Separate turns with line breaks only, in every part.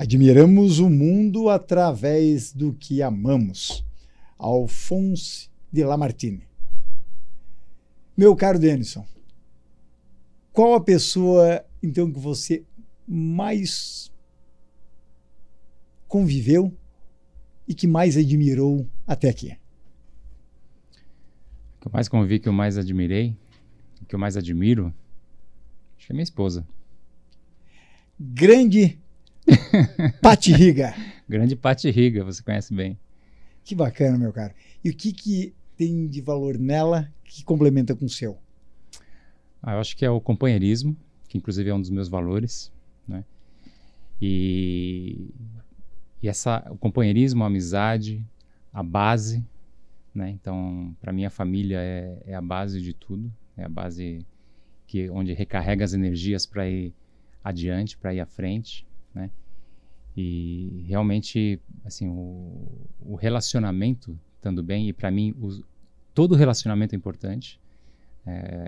Admiramos o mundo através do que amamos. Alphonse de Lamartine. Meu caro Denison, qual a pessoa, então, que você mais conviveu e que mais admirou até aqui?
O que eu mais convivi, que eu mais admirei, o que eu mais admiro, acho que é minha esposa.
Grande Pati Riga.
Grande Pati Riga, você conhece bem.
Que bacana, meu caro. E o que tem de valor nela que complementa com o seu?
Eu acho que é o companheirismo, que inclusive é um dos meus valores, né? E o companheirismo, a amizade, a base, né? Então, para mim, a família é a base de tudo, é a base onde recarrega as energias para ir adiante, para ir à frente, né? E realmente, assim, o relacionamento estando bem, e para mim todo relacionamento é importante.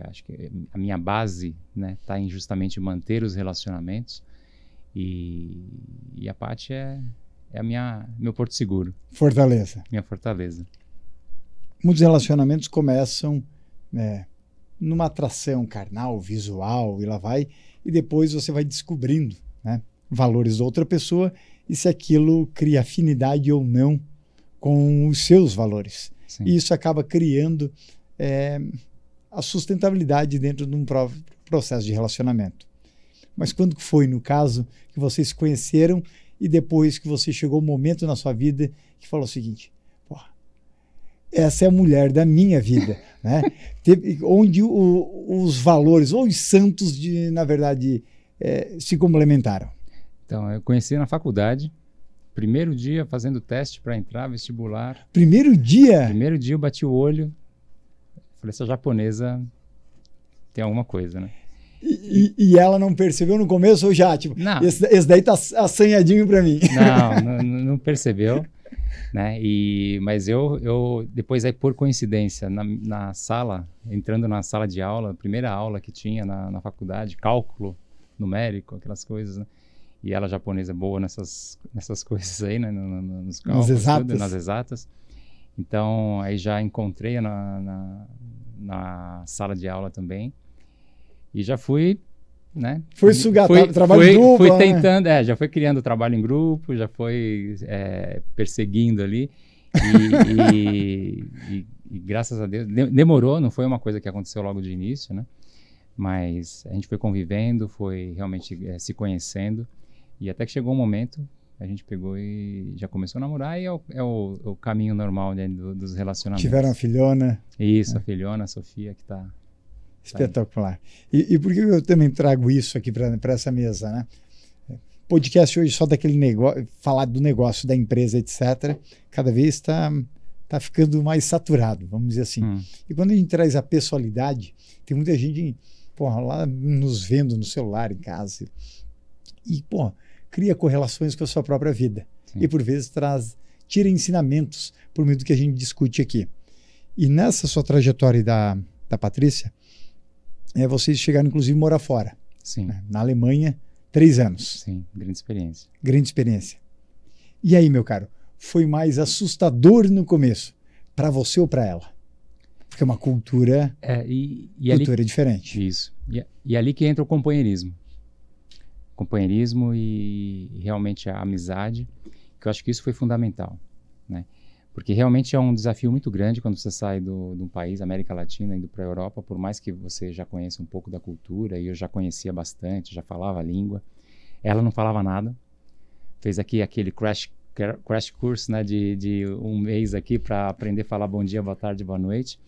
Acho que a minha base, né, está em justamente manter os relacionamentos, e a Paty é meu porto seguro.
Fortaleza.
Minha fortaleza.
Muitos relacionamentos começam numa atração carnal, visual, e lá vai, e depois você vai descobrindo, né, valores da outra pessoa e se aquilo cria afinidade ou não com os seus valores.
Sim.
E isso acaba criando a sustentabilidade dentro de um próprio processo de relacionamento. Mas quando foi, no caso, que vocês se conheceram e depois que você chegou um momento na sua vida que falou o seguinte: essa é a mulher da minha vida, né? Onde os valores ou os santos, na verdade, se complementaram.
Então, eu conheci na faculdade, primeiro dia fazendo teste para entrar, vestibular.
Primeiro dia?
Primeiro dia eu bati o olho, falei, essa japonesa tem alguma coisa, né?
E ela não percebeu no começo ou já? Tipo,
não.
Esse daí tá assanhadinho para mim.
Não percebeu, né? Mas eu depois aí, por coincidência, na sala, entrando na sala de aula, a primeira aula que tinha na faculdade, cálculo numérico, aquelas coisas, né? E ela japonesa boa nessas coisas aí, né? Nos cálculos, nas exatas. Então, aí já encontrei na sala de aula também. E já fui, né?
Foi sugar trabalho em grupo.
Fui tentando, já foi criando trabalho em grupo, já foi perseguindo ali. E graças a Deus, demorou, não foi uma coisa que aconteceu logo de início, né? Mas a gente foi convivendo, foi realmente se conhecendo. E até que chegou um momento, a gente pegou e já começou a namorar, e é o caminho normal, né, dos relacionamentos.
Tiveram a filhona.
Isso, a filhona, a Sofia, que está...
Espetacular. E por que eu também trago isso aqui para essa mesa, né? Podcast hoje só daquele negócio, falar do negócio da empresa, etc., cada vez está ficando mais saturado, vamos dizer assim. E quando a gente traz a pessoalidade, tem muita gente lá nos vendo no celular, em casa, e cria correlações com a sua própria vida.
Sim.
E por vezes tira ensinamentos por meio do que a gente discute aqui. E nessa sua trajetória da Patrícia, vocês chegaram inclusive a morar fora.
Sim.
Né? Na Alemanha, 3 anos.
Sim, grande experiência.
Grande experiência. E aí, meu caro, foi mais assustador no começo, para você ou para ela? Porque é uma cultura, cultura
ali,
diferente.
Isso. E ali que entra o companheirismo. Companheirismo e realmente a amizade, que eu acho que isso foi fundamental, né? Porque realmente é um desafio muito grande quando você sai de um país, América Latina, indo para a Europa, por mais que você já conheça um pouco da cultura, e eu já conhecia bastante, já falava a língua. Ela não falava nada. Fez aqui aquele crash course, né, de um mês aqui para aprender a falar bom dia, boa tarde, boa noite.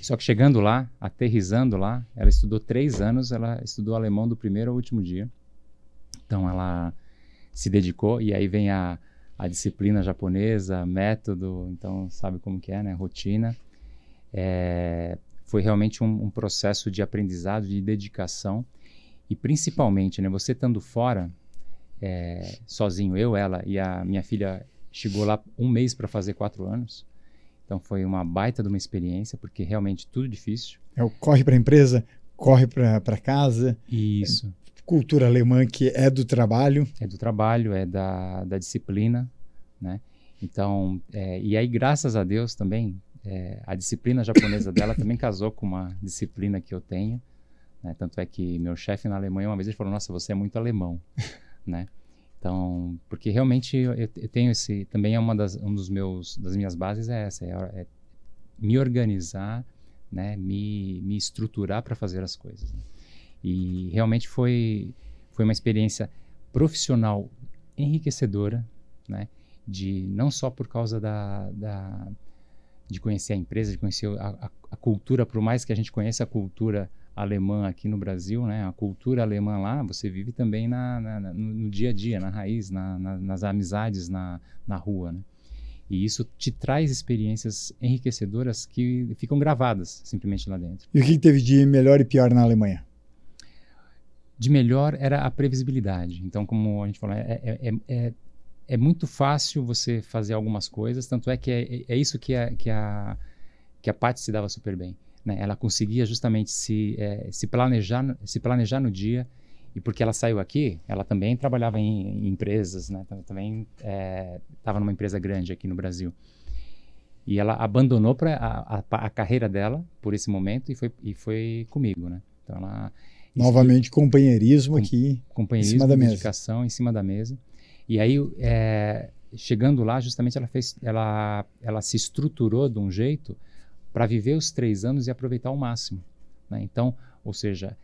Só que chegando lá, aterrissando lá, ela estudou 3 anos, ela estudou alemão do primeiro ao último dia. Então ela se dedicou, e aí vem a disciplina japonesa, método, então sabe como que é, né? Rotina. Foi realmente um processo de aprendizado, de dedicação, e principalmente, né, você estando fora, sozinho, eu, ela e a minha filha chegou lá 1 mês para fazer 4 anos, então foi uma baita de uma experiência, porque realmente tudo difícil.
Corre para a empresa, corre para casa.
Isso.
cultura alemã que é do trabalho.
É do trabalho, é da disciplina, né? Então, e aí, graças a Deus também, a disciplina japonesa dela também casou com uma disciplina que eu tenho, né? Tanto é que meu chefe na Alemanha, uma vez ele falou, nossa, você é muito alemão, né? Então, porque realmente eu tenho também é das minhas bases é essa, é me organizar, né? Me estruturar para fazer as coisas, né? E realmente foi uma experiência profissional enriquecedora, né? Não só por causa de conhecer a empresa, de conhecer a cultura, por mais que a gente conheça a cultura alemã aqui no Brasil, né? A cultura alemã lá, você vive também no dia a dia, na raiz, nas amizades na rua, né? E isso te traz experiências enriquecedoras que ficam gravadas simplesmente lá dentro.
E o que teve de melhor e pior na Alemanha?
De melhor era a previsibilidade. Então, como a gente falou, é muito fácil você fazer algumas coisas, tanto é que é isso que a Paty se dava super bem, né? Ela conseguia justamente se planejar no dia, e porque ela saiu aqui, ela também trabalhava em empresas, né? Também estava numa empresa grande aqui no Brasil. E ela abandonou a carreira dela por esse momento e foi comigo, né? Então ela...
Novamente, companheirismo aqui em cima da mesa.
Dedicação em cima da mesa. E aí, chegando lá, justamente ela se estruturou de um jeito para viver os 3 anos e aproveitar ao máximo, né? Então, ou seja,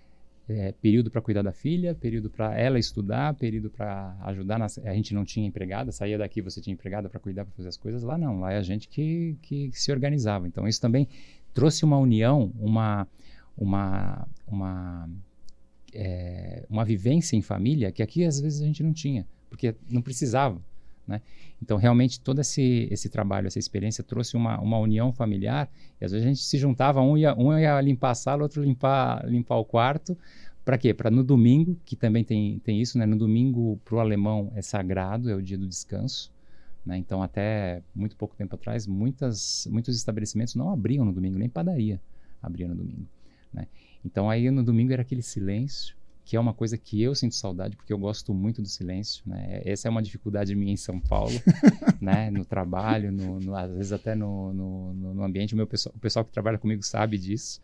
período para cuidar da filha, período para ela estudar, período para ajudar. A gente não tinha empregada, saía daqui, você tinha empregada para cuidar, para fazer as coisas. Lá não, lá é a gente que se organizava. Então, isso também trouxe uma união, uma vivência em família que aqui às vezes a gente não tinha, porque não precisava, né? Então realmente todo esse trabalho, essa experiência trouxe uma união familiar, e às vezes a gente se juntava, um ia limpar a sala, outro limpar o quarto. Para quê? Para no domingo, que também tem isso, né? No domingo para o alemão é sagrado, é o dia do descanso, né? Então até muito pouco tempo atrás muitos estabelecimentos não abriam no domingo, nem padaria abria no domingo, né? Então aí no domingo era aquele silêncio, que é uma coisa que eu sinto saudade, porque eu gosto muito do silêncio, né? Essa é uma dificuldade minha em São Paulo, né? No trabalho, às vezes até no ambiente. O pessoal que trabalha comigo sabe disso,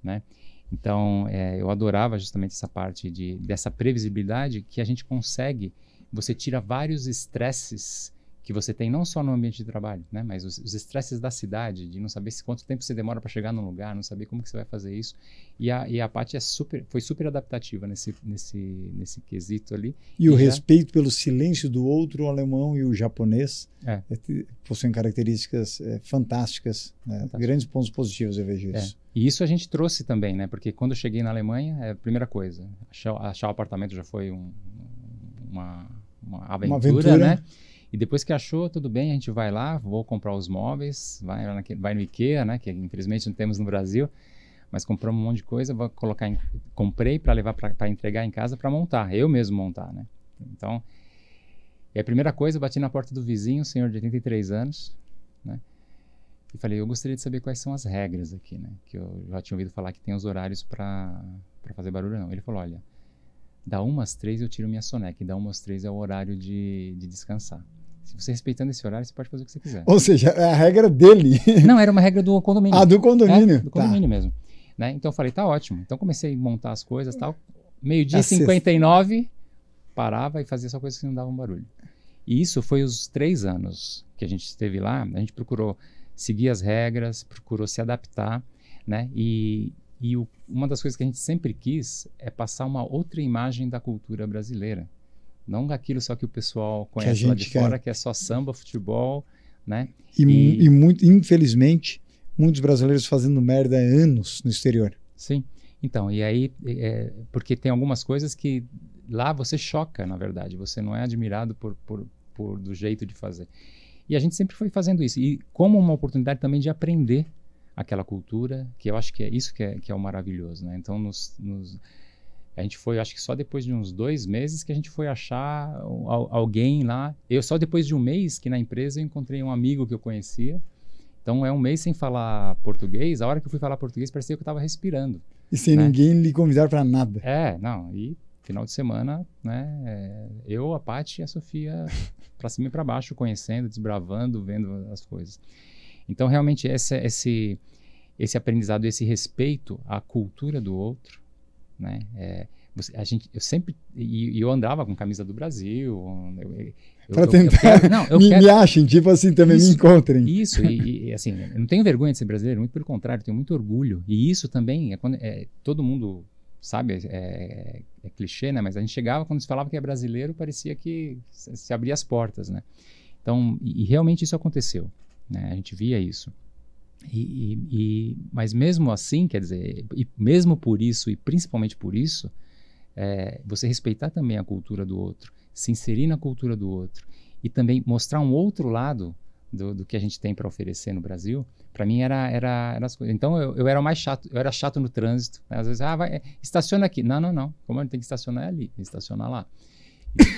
né? Então eu adorava justamente essa parte dessa previsibilidade que a gente consegue. Você tira vários estresses que você tem não só no ambiente de trabalho, né? Mas os estresses da cidade, de não saber quanto tempo você demora para chegar num lugar, não saber como que você vai fazer isso. E a Paty foi super adaptativa nesse quesito ali.
E o respeito pelo silêncio do outro, o alemão e o japonês, possuem características fantásticas, né? Grandes pontos positivos, eu vejo isso.
E isso a gente trouxe também, né? Porque quando eu cheguei na Alemanha, a primeira coisa, achar o apartamento já foi uma aventura, né? E depois que achou, tudo bem, a gente vai lá, vou comprar os móveis, vai no IKEA, né, que infelizmente não temos no Brasil, mas compramos um monte de coisa, comprei para levar para entregar em casa para montar, eu mesmo montar, né? Então, a primeira coisa, eu bati na porta do vizinho, um senhor de 83 anos, né? E falei, eu gostaria de saber quais são as regras aqui, né? Que eu já tinha ouvido falar que tem os horários para fazer barulho, não. Ele falou, olha, da 1 às 3 eu tiro minha soneca, e da 1 às 3 é o horário de descansar. Se você respeitando esse horário, você pode fazer o que você quiser.
Ou seja, é a regra dele.
Não, era uma regra do condomínio.
Ah, do condomínio.
Do condomínio mesmo. Né? Então eu falei, tá ótimo. Então comecei a montar as coisas e tal. Meio-dia 59, parava e fazia só coisas que não davam barulho. E isso foi os 3 anos que a gente esteve lá. A gente procurou seguir as regras, procurou se adaptar, né? E uma das coisas que a gente sempre quis é passar uma outra imagem da cultura brasileira. Não aquilo só que o pessoal conhece lá de fora, que é só samba, futebol, né?
E muito, infelizmente, muitos brasileiros fazendo merda há anos no exterior.
Sim. Então, e aí, porque tem algumas coisas que lá você choca, na verdade. Você não é admirado do jeito de fazer. E a gente sempre foi fazendo isso. E como uma oportunidade também de aprender aquela cultura, que eu acho que é isso que é o maravilhoso, né? Então, a gente foi, acho que só depois de uns 2 meses que a gente foi achar alguém lá. Só depois de 1 mês que na empresa eu encontrei um amigo que eu conhecia. Então, 1 mês sem falar português. A hora que eu fui falar português, parecia que eu estava respirando.
E sem ninguém lhe convidar para nada.
Não. E final de semana, né, eu, a Paty e a Sofia para cima e para baixo, conhecendo, desbravando, vendo as coisas. Então, realmente, esse aprendizado, esse respeito à cultura do outro, né, eu sempre, e eu andava com camisa do Brasil,
para tentar, me achem, tipo assim, também me encontrem.
Isso, e assim, eu não tenho vergonha de ser brasileiro, muito pelo contrário, eu tenho muito orgulho. E isso também, todo mundo sabe, é clichê, né? Mas a gente chegava, quando se falava que é brasileiro, parecia que se abria as portas, né? Então, e realmente isso aconteceu, né? A gente via isso. Mas mesmo assim, quer dizer, e mesmo por isso, e principalmente por isso, você respeitar também a cultura do outro, se inserir na cultura do outro e também mostrar um outro lado do que a gente tem para oferecer no Brasil, para mim era as coisas. Então eu era mais chato, eu era chato no trânsito, né? Às vezes, estaciona aqui. Não. Como ele tem que estacionar ali, estacionar lá.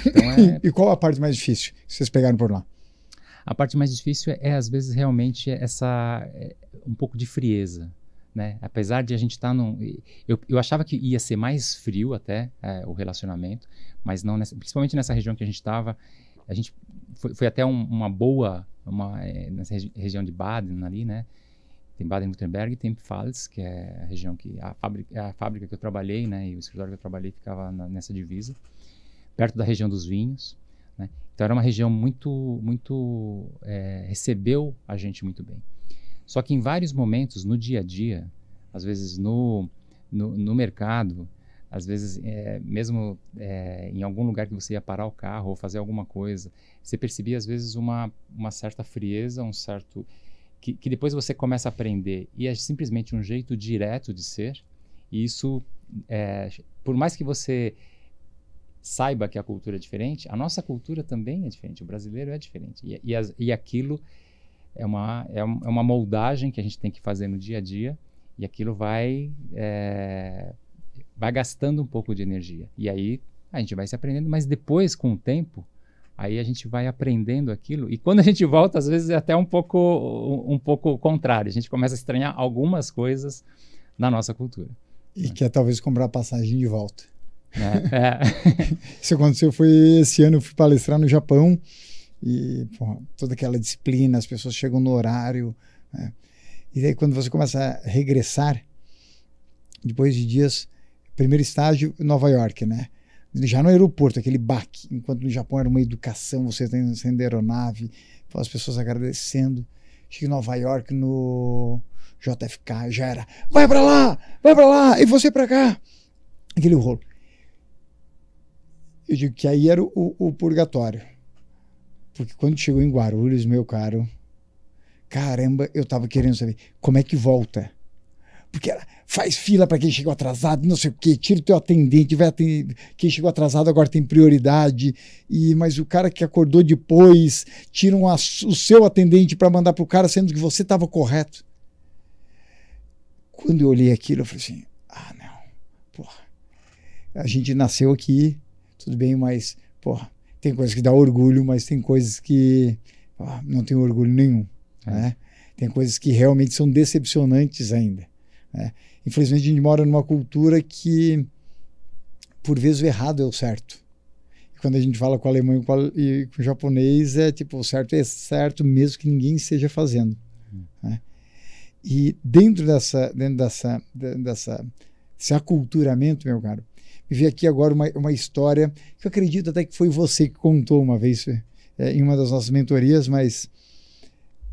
Então,
E qual a parte mais difícil que vocês pegaram por lá?
A parte mais difícil às vezes, realmente um pouco de frieza, né? Apesar de a gente estar eu achava que ia ser mais frio até o relacionamento, mas não principalmente nessa região que a gente estava. A gente foi até uma boa, nessa região de Baden ali, né? Tem Baden-Württemberg e tem Pfalz, que é a região que a fábrica que eu trabalhei, né? E o escritório que eu trabalhei ficava nessa divisa, perto da região dos vinhos, né? Então era uma região muito recebeu a gente muito bem. Só que em vários momentos no dia a dia, às vezes no mercado, às vezes mesmo em algum lugar que você ia parar o carro ou fazer alguma coisa, você percebia às vezes uma certa frieza, um certo que depois você começa a aprender e é simplesmente um jeito direto de ser. E isso, por mais que você saiba que a cultura é diferente, a nossa cultura também é diferente, o brasileiro é diferente. E aquilo é uma moldagem que a gente tem que fazer no dia a dia, e aquilo vai gastando um pouco de energia. E aí a gente vai se aprendendo, mas depois, com o tempo, aí a gente vai aprendendo aquilo, e quando a gente volta, às vezes é até um pouco contrário, a gente começa a estranhar algumas coisas na nossa cultura.
E quer talvez comprar passagem de volta.
É.
Isso aconteceu, esse ano eu fui palestrar no Japão e toda aquela disciplina, as pessoas chegam no horário, né? E daí quando você começa a regressar, depois de dias, primeiro estágio, Nova York, né? Já no aeroporto, aquele baque, enquanto no Japão era uma educação, você tem saindo da aeronave, as pessoas agradecendo. Chega em Nova York, no JFK, já era, vai pra lá, e você pra cá. Aquele rolo. Eu digo que aí era o purgatório. Porque quando chegou em Guarulhos, meu caro, caramba, eu tava querendo saber como é que volta. Porque faz fila para quem chegou atrasado, não sei o quê, tira o teu atendente, quem chegou atrasado agora tem prioridade, mas o cara que acordou depois, tiram o seu atendente para mandar pro cara, sendo que você estava correto. Quando eu olhei aquilo, eu falei assim, não, porra, a gente nasceu aqui, tudo bem, mas, porra, tem coisas que dá orgulho, mas tem coisas que não tem orgulho nenhum, né? Tem coisas que realmente são decepcionantes ainda, né? Infelizmente, a gente mora numa cultura que, por vezes, o errado é o certo. E quando a gente fala com o alemão e com o japonês, tipo, o certo é certo, mesmo que ninguém esteja fazendo, né? E dentro desse aculturamento, meu caro, me veio aqui agora uma história que eu acredito até que foi você que contou uma vez em uma das nossas mentorias, mas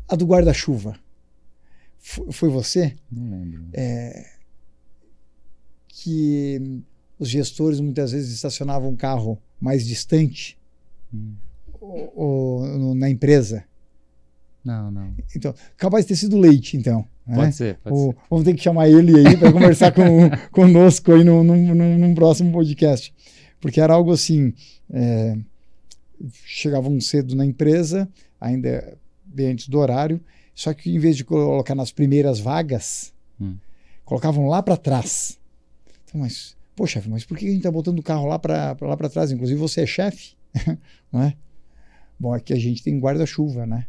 a do guarda-chuva. Foi você?
Não lembro.
Que os gestores muitas vezes estacionavam um carro mais distante ou na empresa.
Não.
Então, capaz de ter sido Leite, então. Né?
Pode ser.
Vamos ter que chamar ele aí para conversar conosco aí num próximo podcast. Porque era algo assim, chegavam cedo na empresa, ainda bem antes do horário, só que em vez de colocar nas primeiras vagas, colocavam lá para trás. Então, mas por que a gente está botando o carro lá para trás? Inclusive você é chefe, não é? Bom, aqui a gente tem guarda-chuva, né?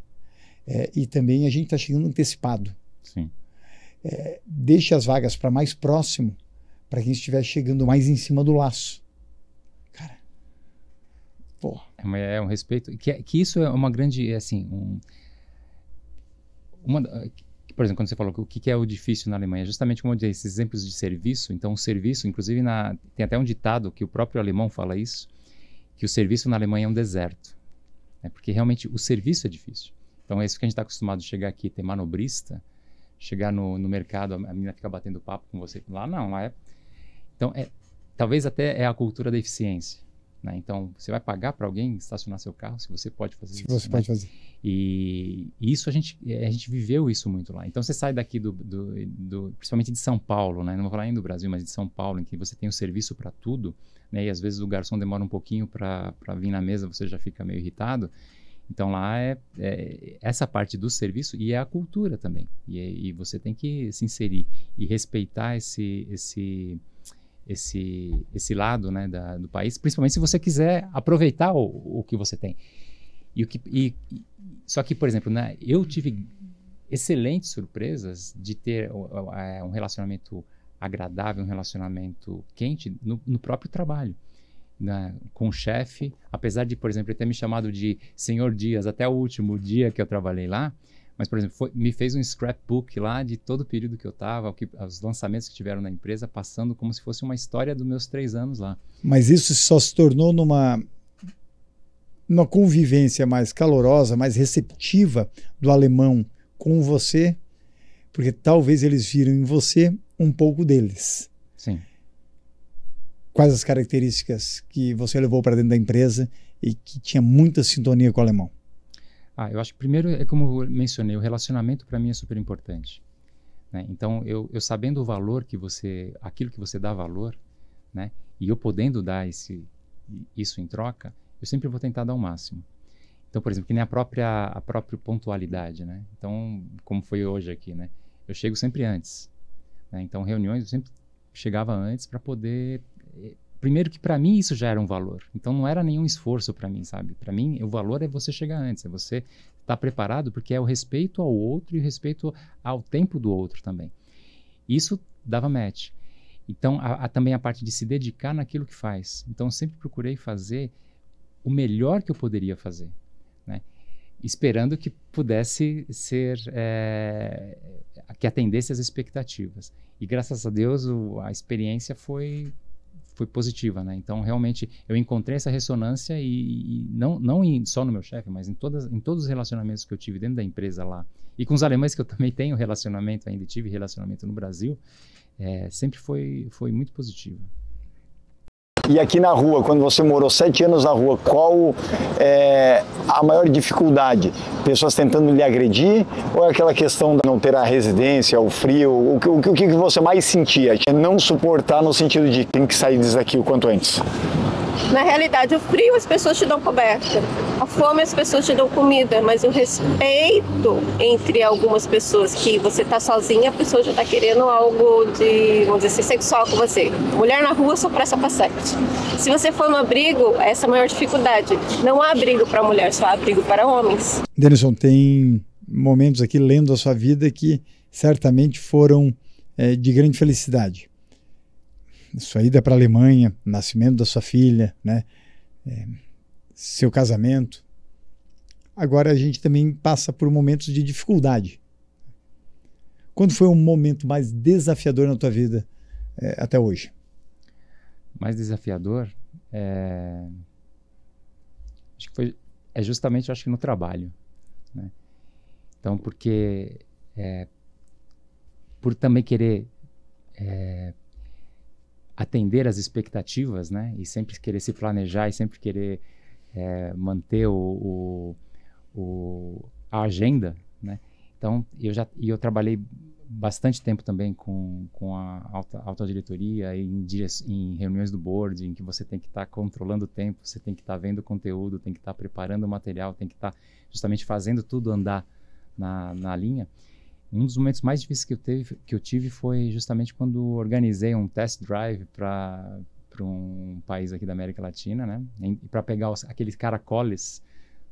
E também a gente está chegando antecipado.
Sim.
Deixe as vagas para mais próximo, para quem estiver chegando mais em cima do laço. Pô.
É um respeito, que isso é uma grande, assim, por exemplo, quando você falou o que é o difícil na Alemanha, justamente como eu disse, esses exemplos de serviço. Então, o serviço, inclusive, tem até um ditado que o próprio alemão fala isso, que o serviço na Alemanha é um deserto, né? Porque realmente o serviço é difícil. Então, é isso que a gente está acostumado a chegar aqui, ter manobrista, chegar no mercado, a menina fica batendo papo com você. Lá não, lá é... Então, talvez até é a cultura da eficiência, né? Então, você vai pagar para alguém estacionar seu carro se você pode fazer isso?
Se você pode fazer.
E isso a gente viveu isso muito lá. Então, você sai daqui principalmente de São Paulo, né? Não vou falar nem do Brasil, mas de São Paulo, em que você tem o serviço para tudo, né? E às vezes o garçom demora um pouquinho para vir na mesa, você já fica meio irritado. Então, lá é essa parte do serviço e é a cultura também. E você tem que se inserir e respeitar esse lado, né, do país, principalmente se você quiser aproveitar o que você tem. Só que, por exemplo, né, eu tive excelentes surpresas de ter um relacionamento agradável, um relacionamento quente no próprio trabalho, né, com o chefe. Apesar de, por exemplo, ele ter me chamado de Senhor Dias até o último dia que eu trabalhei lá, mas, por exemplo, me fez um scrapbook lá de todo o período que eu estava, os lançamentos que tiveram na empresa, passando como se fosse uma história dos meus 3 anos lá.
Mas isso só se tornou numa convivência mais calorosa, mais receptiva do alemão com você, porque talvez eles viram em você um pouco deles.
Sim.
Quais as características que você levou para dentro da empresa e que tinha muita sintonia com o alemão?
Eu acho que primeiro, como eu mencionei, o relacionamento para mim é super importante, né? Então, eu sabendo o valor aquilo que você dá valor, né? E eu podendo dar isso em troca, eu sempre vou tentar dar o máximo. Então, por exemplo, que nem a própria pontualidade, né? Então, como foi hoje aqui, né? Eu chego sempre antes, né? Então, reuniões eu sempre chegava antes para poder... Primeiro que para mim isso já era um valor. Então não era nenhum esforço para mim, sabe? Para mim o valor é você chegar antes, é você estar preparado, porque é o respeito ao outro e o respeito ao tempo do outro também. Isso dava match. Então também a parte de se dedicar naquilo que faz. Então eu sempre procurei fazer o melhor que eu poderia fazer, né? Esperando que pudesse ser, que atendesse às expectativas. E graças a Deus a experiência foi positiva, né? Então, realmente, eu encontrei essa ressonância e não só no meu chefe, mas em todos os relacionamentos que eu tive dentro da empresa lá. E com os alemães, que eu também tenho relacionamento, ainda tive relacionamento no Brasil, sempre foi muito positivo.
E aqui na rua, quando você morou 7 anos na rua, qual é a maior dificuldade? Pessoas tentando lhe agredir? Ou é aquela questão de não ter a residência, o frio? O que você mais sentia? Não suportar no sentido de tem que sair disso aqui o quanto antes?
Na realidade, o frio as pessoas te dão coberta, a fome as pessoas te dão comida, mas o respeito entre algumas pessoas que você tá sozinha, a pessoa já tá querendo algo de, vamos dizer assim, sexual com você. Mulher na rua só presta pra sexo. Se você for no abrigo, essa é a maior dificuldade. Não há abrigo para mulher, só há abrigo para homens.
Denilson, tem momentos aqui lendo a sua vida que certamente foram de grande felicidade. Sua ida para a Alemanha, o nascimento da sua filha, né? Seu casamento. Agora a gente também passa por momentos de dificuldade. Quando foi o momento mais desafiador na tua vida até hoje?
Mais desafiador? Acho que é justamente, acho que no trabalho, né? Então, porque por também querer atender às expectativas, né? E sempre querer se planejar e sempre querer manter a agenda, né? Então, eu trabalhei bastante tempo também com a alta diretoria em reuniões do board, em que você tem que estar controlando o tempo, você tem que estar vendo o conteúdo, tem que estar preparando o material, tem que estar justamente fazendo tudo andar na linha. Um dos momentos mais difíceis que eu tive foi justamente quando organizei um test drive para um país aqui da América Latina, né? Para pegar aqueles caracoles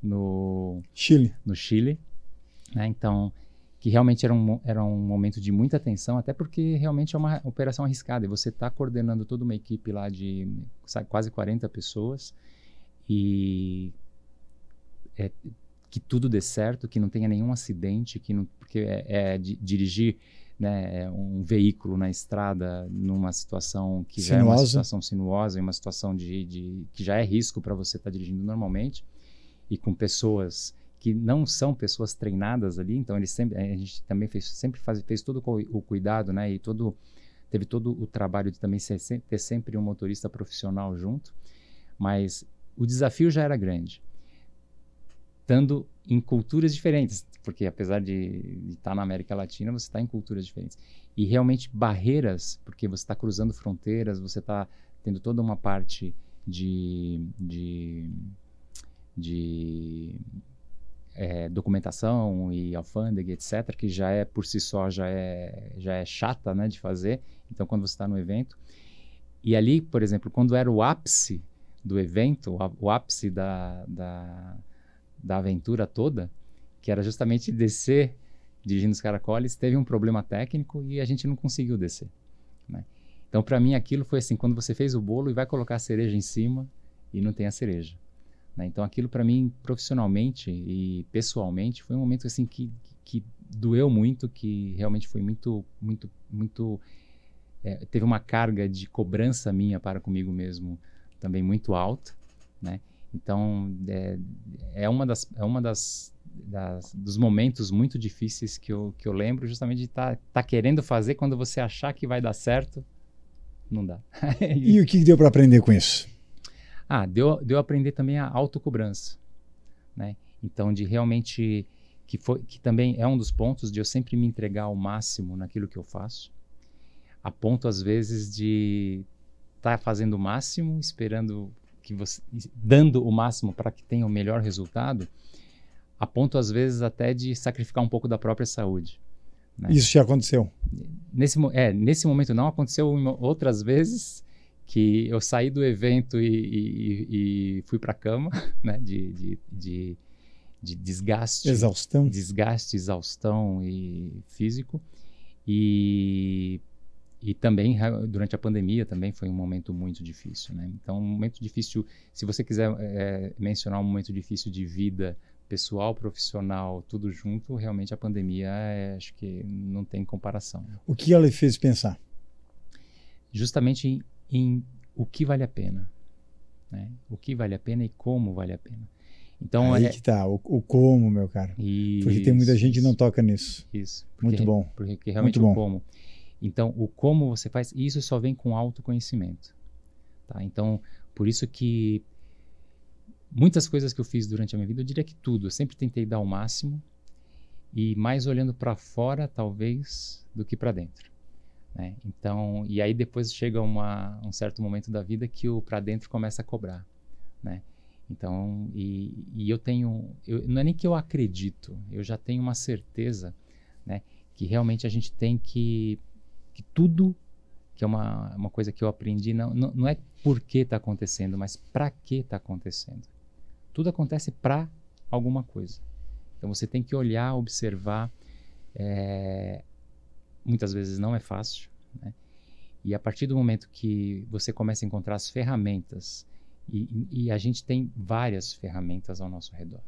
no Chile, né? Então, que realmente era um momento de muita tensão, até porque realmente é uma operação arriscada, e você está coordenando toda uma equipe lá de quase 40 pessoas, e que tudo dê certo, que não tenha nenhum acidente, porque dirigir, né, um veículo na estrada numa situação que já é uma situação sinuosa, uma situação que já é risco para você estar dirigindo normalmente, e com pessoas que não são pessoas treinadas ali, então a gente também fez todo o cuidado, né, e teve todo o trabalho de também ter sempre um motorista profissional junto, mas o desafio já era grande, estando em culturas diferentes, porque apesar de estar na América Latina, você está em culturas diferentes. E realmente barreiras, porque você está cruzando fronteiras, você está tendo toda uma parte de documentação e alfândega, etc., que já é por si só, já é chata, né, de fazer. Então, quando você está no evento. E ali, por exemplo, quando era o ápice do evento, o ápice da aventura toda, que era justamente descer dirigindo os caracoles, teve um problema técnico e a gente não conseguiu descer, né? Então, para mim, aquilo foi assim, quando você fez o bolo e vai colocar a cereja em cima e não tem a cereja, né? Então, aquilo para mim, profissionalmente e pessoalmente, foi um momento assim que doeu muito, que realmente foi muito, muito, muito... teve uma carga de cobrança minha para comigo mesmo também muito alta, né? Então, é uma dos momentos muito difíceis que eu lembro, justamente de tá querendo fazer, quando você achar que vai dar certo, não dá.
E o que deu para aprender com isso?
Deu a aprender também a autocobrança, né? Então, de realmente, que também é um dos pontos de eu sempre me entregar ao máximo naquilo que eu faço, a ponto, às vezes, de estar fazendo o máximo, esperando dando o máximo para que tenha o melhor resultado, a ponto, às vezes, até de sacrificar um pouco da própria saúde, né?
Isso já aconteceu?
Nesse momento não aconteceu, outras vezes que eu saí do evento e fui para a cama, né, de desgaste, exaustão e físico, e também durante a pandemia também foi um momento muito difícil, né? Então, um momento difícil, se você quiser mencionar um momento difícil de vida pessoal, profissional, tudo junto, realmente a pandemia acho que não tem comparação.
O que ela fez pensar?
Justamente em o que vale a pena, né? O que vale a pena e como vale a pena. Então,
aí que tá, o como, meu cara. Porque tem muita gente que não toca nisso.
Isso.
Muito bom.
Porque realmente o como. Então, o como você faz, isso só vem com autoconhecimento, tá? Então, por isso que muitas coisas que eu fiz durante a minha vida, eu diria que tudo, eu sempre tentei dar o máximo e mais olhando para fora, talvez, do que para dentro, né? Então, e aí depois chega um certo momento da vida que o para dentro começa a cobrar, né? Então, e não é nem que eu acredito, eu já tenho uma certeza, né, que realmente a gente tem que tudo, que é uma coisa que eu aprendi, não é por que está acontecendo, mas para que está acontecendo. Tudo acontece para alguma coisa. Então você tem que olhar, observar. Muitas vezes não é fácil, né? E a partir do momento que você começa a encontrar as ferramentas, e a gente tem várias ferramentas ao nosso redor.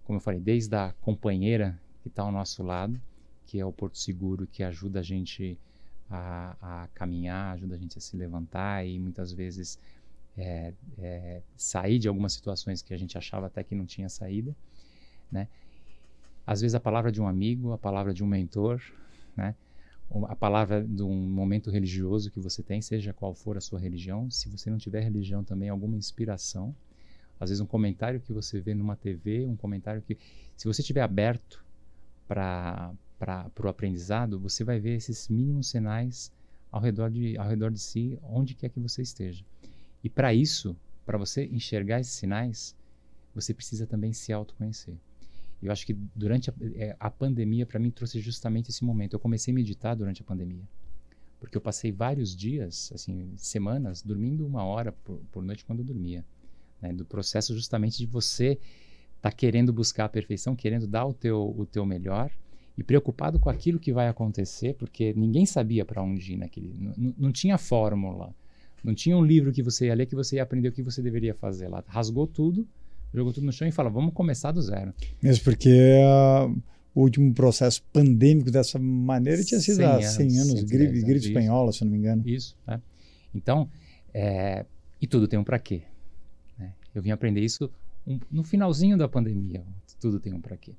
Como eu falei, desde a companheira que está ao nosso lado, que é o Porto Seguro, que ajuda a gente a caminhar, ajuda a gente a se levantar e muitas vezes sair de algumas situações que a gente achava até que não tinha saída, né? Às vezes a palavra de um amigo, a palavra de um mentor, né? A palavra de um momento religioso que você tem, seja qual for a sua religião. Se você não tiver religião também, alguma inspiração. Às vezes um comentário que você vê numa TV, um comentário que... Se você estiver aberto para o aprendizado, você vai ver esses mínimos sinais ao redor de si, onde quer que você esteja. E para isso, para você enxergar esses sinais, você precisa também se autoconhecer. Eu acho que durante a pandemia, para mim, trouxe justamente esse momento. Eu comecei a meditar durante a pandemia, porque eu passei vários dias, assim, semanas, dormindo 1 hora por noite quando eu dormia, né? Do processo justamente de você estar querendo buscar a perfeição, querendo dar o teu melhor, e preocupado com aquilo que vai acontecer, porque ninguém sabia para onde ir não tinha fórmula, Não tinha um livro que você ia ler que você ia aprender o que você deveria fazer lá. Rasgou tudo, jogou tudo no chão e fala, vamos começar do zero.
Mesmo porque o último processo pandêmico dessa maneira tinha sido há 100 anos, gripe espanhola, se eu não me engano.
Isso, Então, e tudo tem um para quê. Né? Eu vim aprender isso no finalzinho da pandemia, tudo tem um para quê.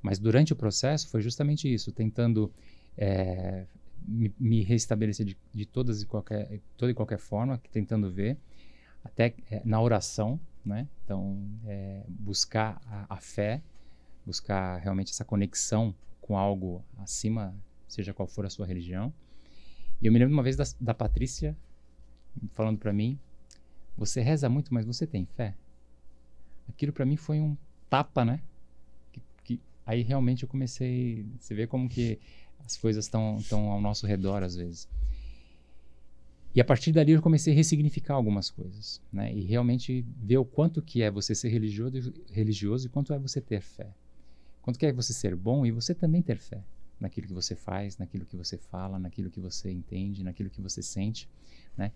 Mas durante o processo foi justamente isso, tentando me restabelecer de toda e qualquer forma, tentando ver, até na oração, né? Então, buscar a fé, buscar realmente essa conexão com algo acima, seja qual for a sua religião. E eu me lembro uma vez da Patrícia falando para mim, você reza muito, mas você tem fé? Aquilo para mim foi um tapa, né? Aí realmente eu comecei, você vê como que as coisas estão ao nosso redor às vezes. E a partir dali eu comecei a ressignificar algumas coisas, né? E realmente ver o quanto que é você ser religioso e quanto é você ter fé. Quanto que é você ser bom e você também ter fé naquilo que você faz, naquilo que você fala, naquilo que você entende, naquilo que você sente, né?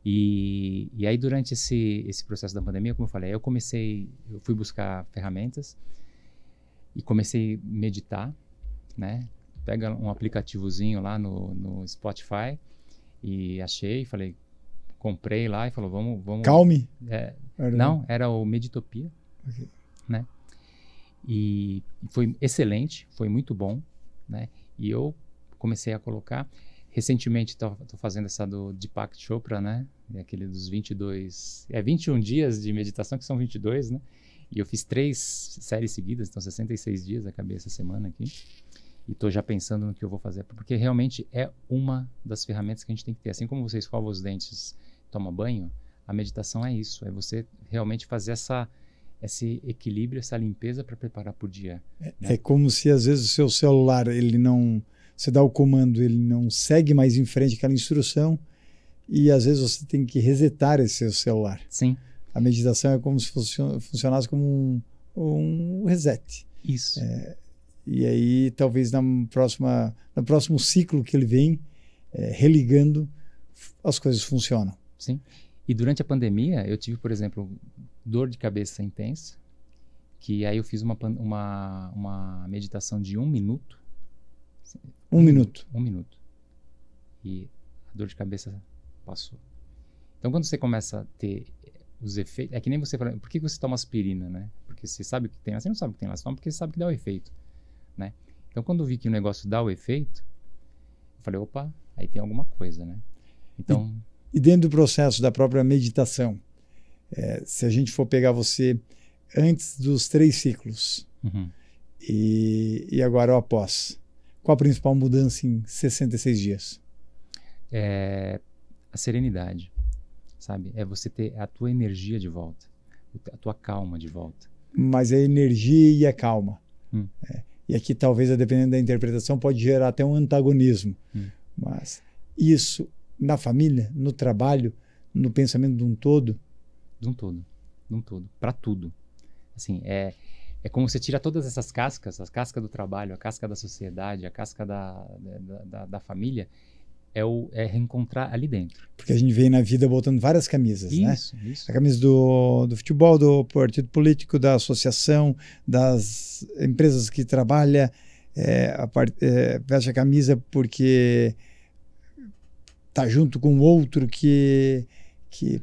E aí durante esse processo da pandemia, como eu falei, eu fui buscar ferramentas e comecei a meditar, né? Pega um aplicativozinho lá no Spotify e achei, falei, comprei lá e falou, vamos...
Calme?
Não, era o Meditopia,
okay.
Né? E foi excelente, foi muito bom, né? E eu comecei a colocar... Recentemente estou fazendo essa do Deepak Chopra, né? Aquele dos 21 dias de meditação, que são 22, né? E eu fiz 3 séries seguidas, então 66 dias, acabei essa semana aqui. E estou já pensando no que eu vou fazer, porque realmente é uma das ferramentas que a gente tem que ter. Assim como você escova os dentes, toma banho, a meditação é isso, é você realmente fazer esse equilíbrio, essa limpeza para preparar para o dia. Né?
É como se às vezes o seu celular, ele não... Você dá o comando, ele não segue mais em frente aquela instrução e às vezes você tem que resetar esse seu celular.
Sim.
A meditação é como se funcionasse como um reset.
Isso.
E aí, talvez no próximo ciclo que ele vem, religando, as coisas funcionam.
Sim. E durante a pandemia, eu tive, por exemplo, dor de cabeça intensa, que aí eu fiz uma meditação de 1 minuto.
1 minuto.
1 minuto. E a dor de cabeça passou. Então, quando você começa a ter os efeitos... É que nem você fala, por que você toma aspirina, né? Porque você sabe o que tem lá. Você não sabe o que tem lá, você toma porque você sabe que dá o efeito, né? Então, quando eu vi que o negócio dá o efeito, eu falei, opa, aí tem alguma coisa, né? Então...
E dentro do processo da própria meditação, se a gente for pegar você antes dos 3 ciclos e agora o após, qual a principal mudança em 66 dias?
A serenidade, sabe? É você ter a tua energia de volta, a tua calma de volta.
Mas a energia e a calma. E aqui talvez, dependendo da interpretação, pode gerar até um antagonismo. Mas isso na família, no trabalho, no pensamento de um todo?
De um todo. Para tudo. Assim, é como você tira todas essas cascas, a casca do trabalho, a casca da sociedade, a casca da família, é reencontrar ali dentro.
Porque a gente vem na vida botando várias camisas, né?
Isso.
A camisa do futebol, do partido político, da associação, das empresas que trabalha, veste a camisa porque tá junto com outro que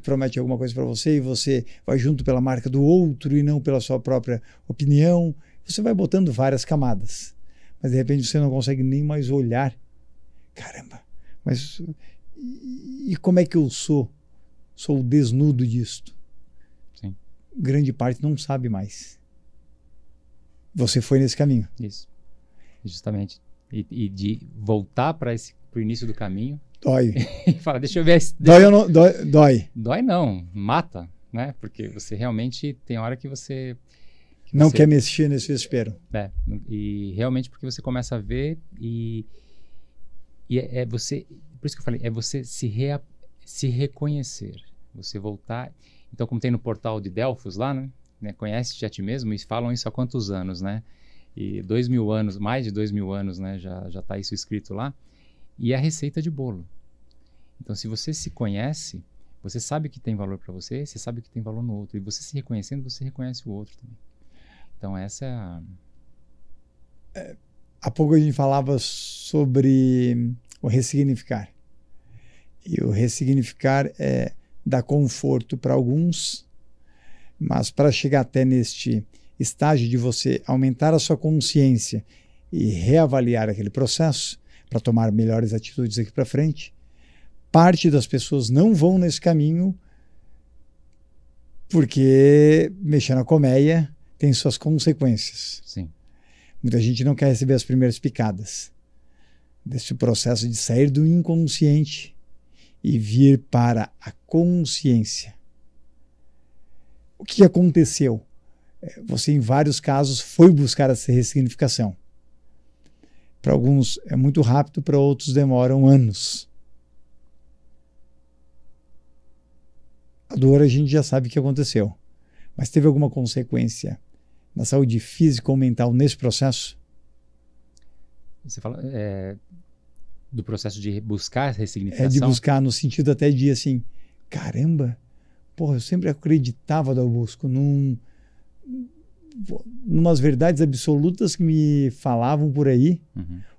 promete alguma coisa para você e você vai junto pela marca do outro e não pela sua própria opinião. Você vai botando várias camadas, mas de repente você não consegue nem mais olhar. Caramba, mas e como é que eu sou? Sou o desnudo disto.
Sim.
Grande parte não sabe mais. Você foi nesse caminho.
Isso, justamente. E de voltar para o início do caminho.
Dói.
E fala, deixa eu ver.
Dói ou não? Dói.
Dói não, mata, né? Porque você realmente tem hora que você...
Não quer mexer nesse desespero.
E realmente porque você começa a ver e você... Por isso que eu falei, é você se reconhecer, você voltar... Então, como tem no portal de Delfos lá, né? Conhece-te a ti mesmo e falam isso há quantos anos, né? E 2000 anos, mais de 2000 anos, né? Já está isso escrito lá. E é a receita de bolo. Então, se você se conhece, Você sabe que tem valor para você, você sabe que tem valor no outro. E você se reconhecendo, você reconhece o outro também. Então, essa é a...
Há pouco a gente falava sobre o ressignificar. E o ressignificar é dar conforto para alguns, mas para chegar até neste estágio de você aumentar a sua consciência e reavaliar aquele processo para tomar melhores atitudes aqui para frente, parte das pessoas não vão nesse caminho porque mexer na colmeia tem suas consequências.
Sim.
Muita gente não quer receber as primeiras picadas desse processo de sair do inconsciente e vir para a consciência. O que aconteceu? Você, em vários casos, foi buscar essa ressignificação. Para alguns é muito rápido, para outros demoram anos. A dor a gente já sabe o que aconteceu, mas teve alguma consequência na saúde física ou mental nesse processo?
Você fala do processo de buscar ressignificação?
De buscar no sentido até de assim, caramba, porra, eu sempre acreditava, Dal Bosco, numas verdades absolutas que me falavam por aí,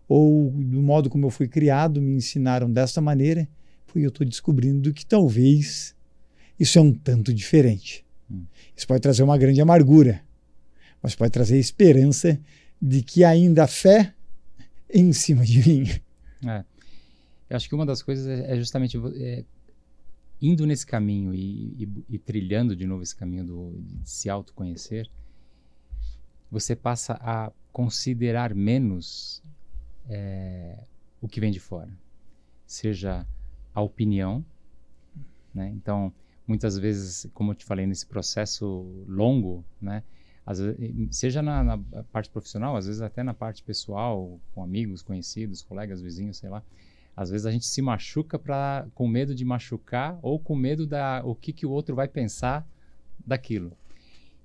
ou do modo como eu fui criado, me ensinaram dessa maneira, e eu estou descobrindo que talvez isso é um tanto diferente. Isso pode trazer uma grande amargura, mas pode trazer esperança de que ainda há fé em cima de mim.
Eu acho que uma das coisas é justamente indo nesse caminho e trilhando de novo esse caminho de se autoconhecer, você passa a considerar menos o que vem de fora. Seja a opinião, né? Então, muitas vezes, como eu te falei, nesse processo longo, né? Às vezes, seja na parte profissional, às vezes até na parte pessoal, com amigos, conhecidos, colegas, vizinhos, sei lá. Às vezes a gente se machuca com medo de machucar ou com medo o que o outro vai pensar daquilo.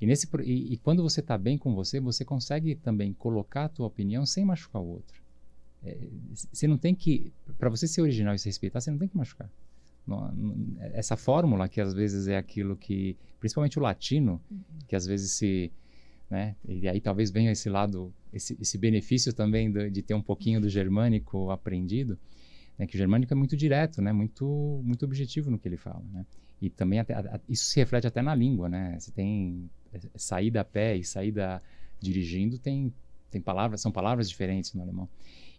E quando você está bem com você consegue também colocar a tua opinião sem machucar o outro. Você não tem que... Para você ser original e se respeitar, você não tem que machucar. Essa fórmula que às vezes é aquilo que... Principalmente o latino, que às vezes né? E aí talvez venha esse lado, esse benefício também de ter um pouquinho do germânico aprendido, né? Que o germânico é muito direto, né? Muito, muito objetivo no que ele fala, né? E também isso se reflete até na língua, né? Você tem saída a pé e saída dirigindo, tem palavras, são palavras diferentes no alemão.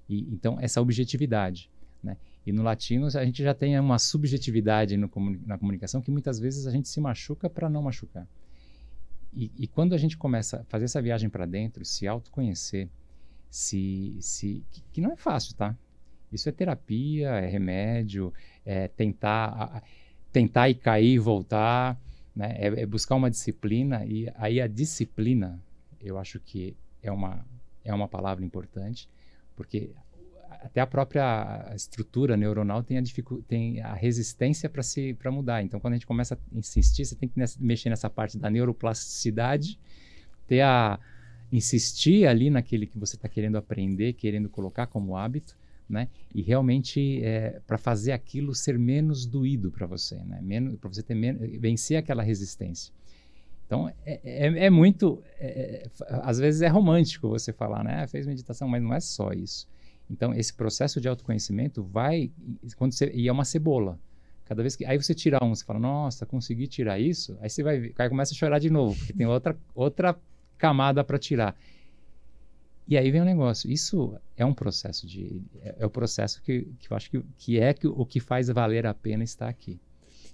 Então, essa objetividade, né? E no latino a gente já tem uma subjetividade na comunicação que muitas vezes a gente se machuca para não machucar. E quando a gente começa a fazer essa viagem para dentro, se autoconhecer, que não é fácil, tá? Isso é terapia, é remédio, é tentar e cair e voltar, né? É buscar uma disciplina, e aí a disciplina, eu acho que é uma palavra importante, porque até a própria estrutura neuronal tem a resistência para mudar. Então, quando a gente começa a insistir, você tem que mexer nessa parte da neuroplasticidade, insistir ali naquele que você está querendo aprender, querendo colocar como hábito, né? E realmente para fazer aquilo ser menos doído para você, né? Para você vencer aquela resistência. Então, é muito... às vezes é romântico você falar, né? Fez meditação, mas não é só isso. Então, esse processo de autoconhecimento e é uma cebola. Cada vez que... Aí você tira você fala, nossa, consegui tirar isso. Aí você aí começa a chorar de novo, porque tem outra camada para tirar. E aí vem o negócio. Isso é um processo é o processo que eu acho que o que faz valer a pena estar aqui.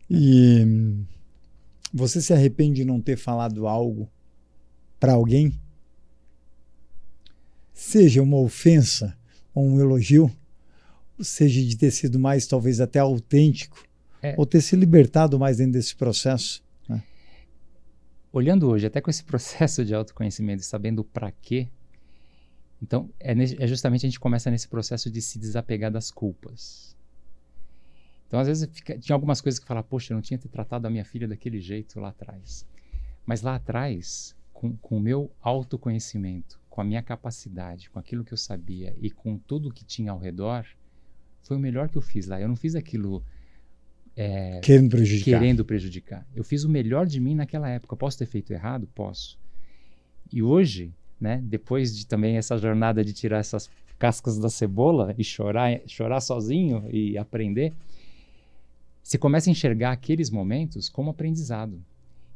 E você se arrepende de não ter falado algo para alguém? Seja uma ofensa ou um elogio, seja de ter sido mais, talvez até autêntico, ou ter se libertado mais dentro desse processo, né?
Olhando hoje, até com esse processo de autoconhecimento e sabendo para quê, então justamente a gente começa nesse processo de se desapegar das culpas. Então, às vezes, tinha algumas coisas que fala, poxa, eu não tinha que ter tratado a minha filha daquele jeito lá atrás. Mas lá atrás, com o meu autoconhecimento, com a minha capacidade, com aquilo que eu sabia e com tudo que tinha ao redor, foi o melhor que eu fiz lá. Eu não fiz aquilo
querendo prejudicar.
Eu fiz o melhor de mim naquela época. Posso ter feito errado? Posso. E hoje, né, depois de também essa jornada de tirar essas cascas da cebola e chorar sozinho e aprender, você começa a enxergar aqueles momentos como aprendizado.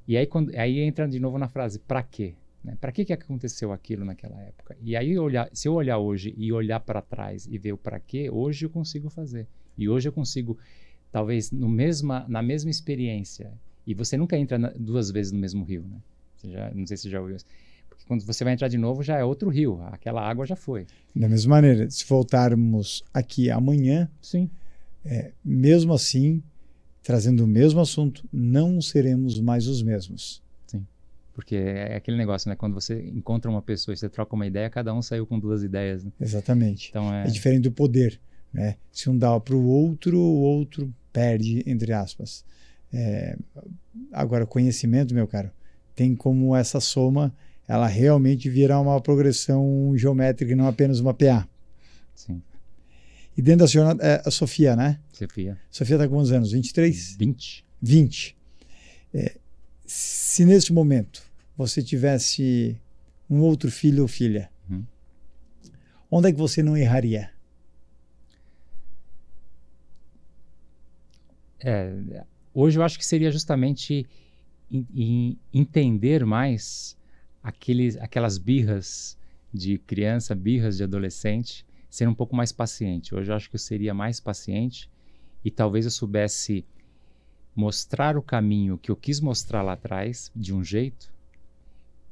E aí entra de novo na frase, para quê? Né? Para que aconteceu aquilo naquela época? E aí, se eu olhar hoje e olhar para trás e ver o para quê, hoje eu consigo fazer. E hoje eu consigo, talvez na mesma experiência, e você nunca entra 2 vezes no mesmo rio, né? Não sei se você já ouviu isso. Porque quando você vai entrar de novo, já é outro rio, aquela água já foi.
Da mesma maneira, se voltarmos aqui amanhã,
sim,
mesmo assim, trazendo o mesmo assunto, não seremos mais os mesmos.
Sim, porque é aquele negócio, né? Quando você encontra uma pessoa e você troca uma ideia, cada um saiu com 2 ideias. Né?
Exatamente.
Então,
é diferente do poder. Né? Se um dá para o outro perde, entre aspas. Agora, conhecimento, meu caro, tem como essa soma, ela realmente virar uma progressão geométrica e não apenas uma PA.
Sim.
E dentro da senhora, a Sofia, né? Sofia está com quantos anos? 23? 20. Se neste momento você tivesse um outro filho ou filha, onde é que você não erraria?
Hoje eu acho que seria justamente entender mais aquelas birras de criança, birras de adolescente, ser um pouco mais paciente. Hoje eu acho que eu seria mais paciente e talvez eu soubesse mostrar o caminho que eu quis mostrar lá atrás de um jeito.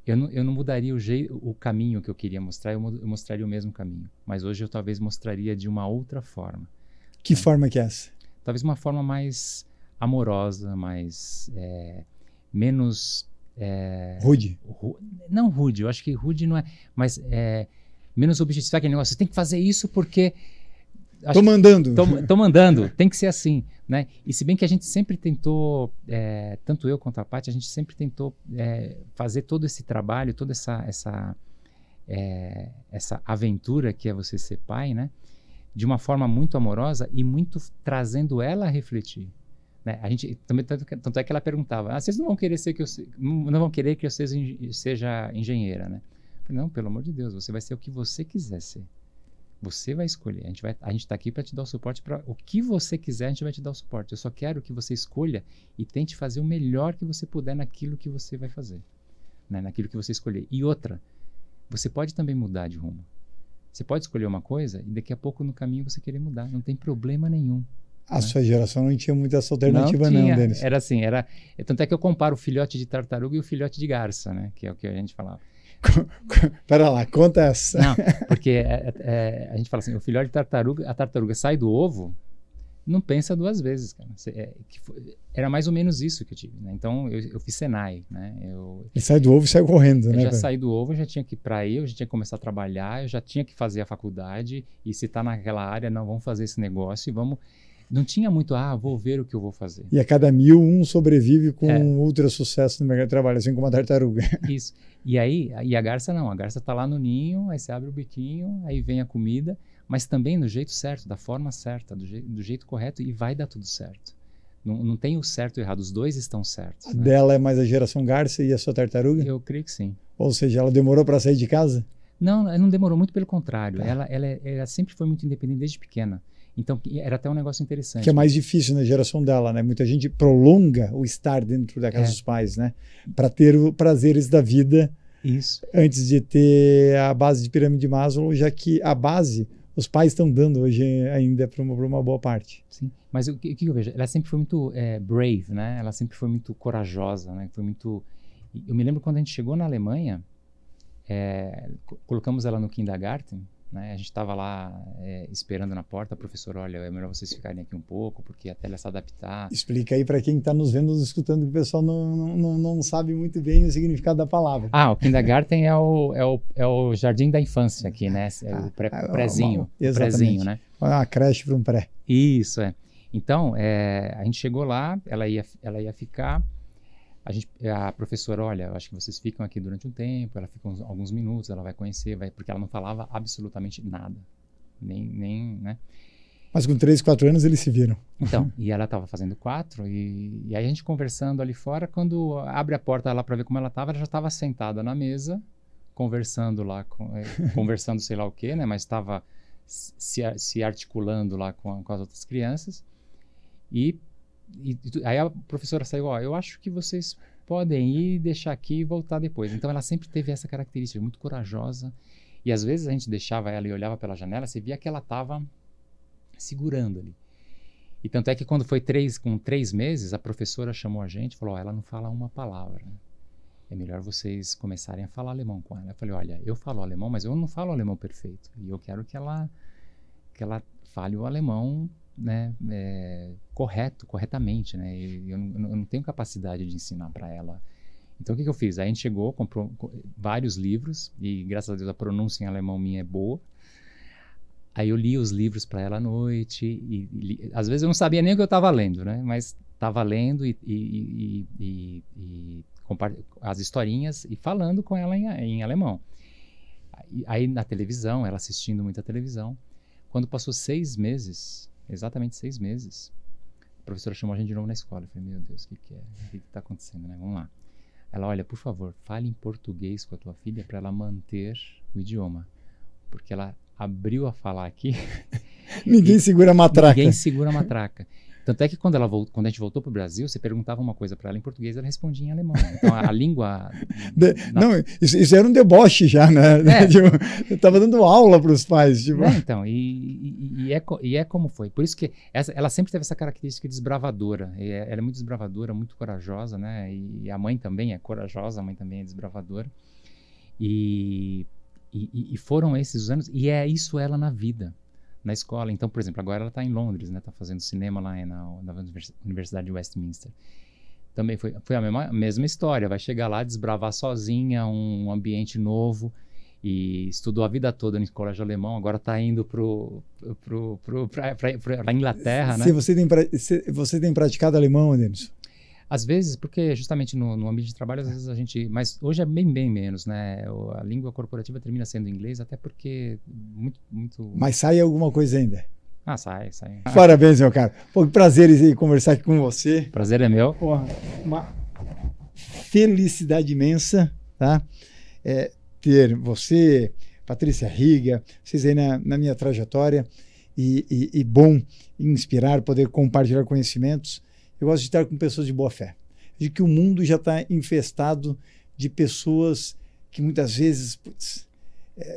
Eu não mudaria o caminho que eu queria mostrar, eu mostraria o mesmo caminho. Mas hoje eu talvez mostraria de uma outra forma.
Que forma que é essa?
Talvez uma forma mais amorosa, menos...
rude?
Não rude, eu acho que rude não é... Mas menos objetivo, aquele negócio, você tem que fazer isso porque...
Tô mandando.
Tô mandando, tem que ser assim, né? E se bem que a gente sempre tentou, tanto eu quanto a Paty, a gente sempre tentou fazer todo esse trabalho, toda essa aventura que é você ser pai, né? De uma forma muito amorosa e muito trazendo ela a refletir. Né? A gente também, tanto é que ela perguntava, vocês não vão querer não vão querer que eu seja engenheira, né? Eu falei, não, pelo amor de Deus, você vai ser o que você quiser ser. Você vai escolher. A gente está aqui para te dar o suporte para o que você quiser, a gente vai te dar o suporte. Eu só quero que você escolha e tente fazer o melhor que você puder naquilo que você vai fazer, né? Naquilo que você escolher. E outra, você pode também mudar de rumo. Você pode escolher uma coisa e daqui a pouco no caminho você querer mudar. Não tem problema nenhum.
A sua geração não tinha muita essa alternativa não, Denis.
Era assim, tanto é que eu comparo o filhote de tartaruga e o filhote de garça, né? Que é o que a gente falava.
Pera lá, conta essa.
Não, porque a gente fala assim, o filhote de tartaruga, a tartaruga sai do ovo, não pensa 2 vezes, cara. Era mais ou menos isso que eu tive, né? Então, eu fiz Senai, né?
Ele sai do ovo e sai correndo, né?
Eu já saí do ovo, eu já tinha que ir para aí, eu já tinha que começar a trabalhar, eu já tinha que fazer a faculdade, e se tá naquela área, não, vamos fazer esse negócio e vamos... Não tinha muito, vou ver o que eu vou fazer.
E a cada 1000, um sobrevive com um ultra sucesso no mercado de trabalho, assim como a tartaruga.
Isso. E aí, a garça não, a garça tá lá no ninho, aí você abre o biquinho, aí vem a comida, mas também do jeito certo, da forma certa, do jeito correto, e vai dar tudo certo. Não tem o certo e o errado, os 2 estão certos.
A dela é mais a geração garça e a sua tartaruga?
Eu creio que sim.
Ou seja, ela demorou para sair de casa?
Não, ela não demorou, muito pelo contrário. Tá. Ela sempre foi muito independente desde pequena. Então, era até um negócio interessante.
Que é mais difícil na geração dela, né? Muita gente prolonga o estar dentro da casa dos pais, né? Para ter os prazeres da vida.
Isso.
Antes de ter a base de pirâmide de Maslow, já que a base os pais estão dando hoje ainda para uma boa parte.
Sim. Mas o que eu vejo? Ela sempre foi muito brave, né? Ela sempre foi muito corajosa, né? Foi muito... Eu me lembro quando a gente chegou na Alemanha, colocamos ela no kindergarten, né? A gente estava lá esperando na porta, a professora, olha, é melhor vocês ficarem aqui um pouco, porque até ela se adaptar.
Explica aí para quem está nos vendo, nos escutando, que o pessoal não sabe muito bem o significado da palavra.
O kindergarten é o jardim da infância aqui, né? É o prézinho.
Exatamente.
Prézinho, né?
Uma creche para um pré.
Isso, Então, a gente chegou lá, ela ia ficar... A professora, olha, eu acho que vocês ficam aqui durante um tempo, ela fica alguns minutos, ela vai conhecer, porque ela não falava absolutamente nada, nem, né?
Mas com 3, 4 anos eles se viram.
Então, e ela estava fazendo 4, e aí a gente conversando ali fora, quando abre a porta lá para ver como ela já estava sentada na mesa, conversando lá, conversando sei lá o quê, né? Mas estava se articulando lá com as outras crianças. E aí a professora saiu, eu acho que vocês podem ir, deixar aqui e voltar depois. Então ela sempre teve essa característica, muito corajosa. E às vezes a gente deixava ela e olhava pela janela, você via que ela estava segurando ali. E tanto é que quando foi com 3 meses, a professora chamou a gente e falou, ela não fala uma palavra. É melhor vocês começarem a falar alemão com ela. Eu falei, olha, eu falo alemão, mas eu não falo alemão perfeito. E eu quero que ela fale o alemão, né, corretamente, né? Eu não tenho capacidade de ensinar para ela. Então o que eu fiz? Aí a gente chegou, comprou vários livros, e graças a Deus a pronúncia em alemão minha é boa. Aí eu li os livros para ela à noite, e às vezes eu não sabia nem o que eu estava lendo, né? Mas estava lendo e as historinhas e falando com ela em alemão. Aí na televisão, ela assistindo muita televisão. Quando passou 6 meses, exatamente 6 meses, a professora chamou a gente de novo na escola. Eu falei, meu Deus, o que está acontecendo, né? Vamos lá. Ela, olha, por favor, fale em português com a tua filha para ela manter o idioma. Porque ela abriu a falar aqui.
Ninguém segura a matraca.
Ninguém segura a matraca. Tanto é que quando a gente voltou para o Brasil, você perguntava uma coisa para ela em português, ela respondia em alemão. Então a língua...
Não, isso era um deboche já, né? Tipo, eu estava dando aula para os pais. Tipo.
Então, e é como foi. Por isso que ela sempre teve essa característica de desbravadora. Ela é muito desbravadora, muito corajosa, né? E a mãe também é corajosa, a mãe também é desbravadora. E foram esses os anos, e é isso ela na vida, na escola. Então, por exemplo, agora ela está em Londres, né? Está fazendo cinema lá na Universidade de Westminster. Também foi a mesma história, vai chegar lá, desbravar sozinha um ambiente novo, e estudou a vida toda no colégio alemão, agora está indo para a Inglaterra, né?
Você tem praticado alemão, Denilson?
Às vezes, porque justamente no ambiente de trabalho, às vezes a gente... Mas hoje é bem menos, né? A língua corporativa termina sendo inglês, até porque muito...
Mas sai alguma coisa ainda?
Sai.
Parabéns, meu caro. Pô, que prazer em conversar aqui com você.
Prazer é meu.
Porra, uma felicidade imensa, tá? Ter você, Patrícia Riga, vocês aí na minha trajetória, e bom inspirar, poder compartilhar conhecimentos. Eu gosto de estar com pessoas de boa fé. De que o mundo já está infestado de pessoas que muitas vezes,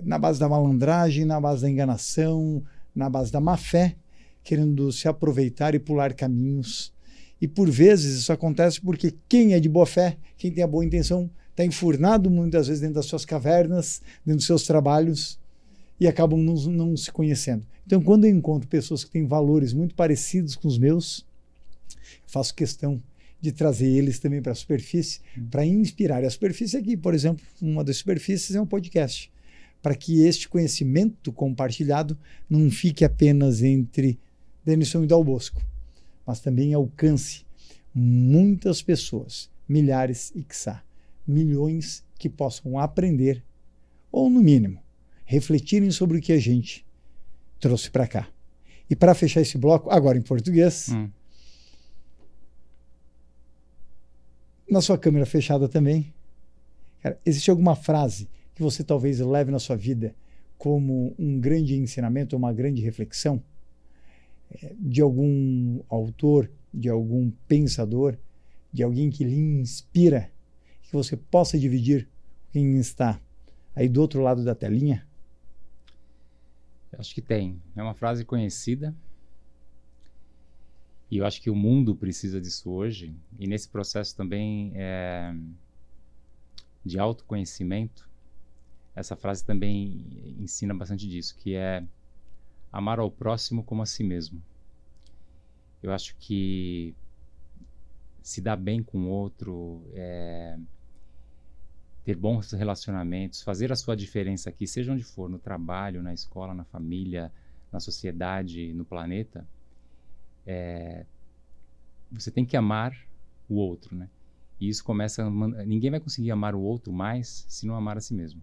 na base da malandragem, na base da enganação, na base da má fé, querendo se aproveitar e pular caminhos. E por vezes isso acontece porque quem é de boa fé, quem tem a boa intenção, está enfurnado muitas vezes dentro das suas cavernas, dentro dos seus trabalhos, e acabam não se conhecendo. Então, quando eu encontro pessoas que têm valores muito parecidos com os meus, faço questão de trazer eles também para a superfície, para inspirar. E a superfície aqui, por exemplo, uma das superfícies é um podcast, para que este conhecimento compartilhado não fique apenas entre Denilson e Dal Bosco, mas também alcance muitas pessoas, milhares e quiçá milhões, que possam aprender, ou no mínimo, refletirem sobre o que a gente trouxe para cá. E para fechar esse bloco, agora em português... Na sua câmera fechada também, cara, existe alguma frase que você talvez leve na sua vida como um grande ensinamento, uma grande reflexão de algum autor, de algum pensador, de alguém que lhe inspira, que você possa dividir com quem está aí do outro lado da telinha?
Eu acho que tem. É uma frase conhecida. E eu acho que o mundo precisa disso hoje, e nesse processo também de autoconhecimento, essa frase também ensina bastante disso, que é amar ao próximo como a si mesmo. Eu acho que se dar bem com o outro, ter bons relacionamentos, fazer a sua diferença aqui, seja onde for, no trabalho, na escola, na família, na sociedade, no planeta, você tem que amar o outro, né? E isso começa... Ninguém vai conseguir amar o outro mais se não amar a si mesmo.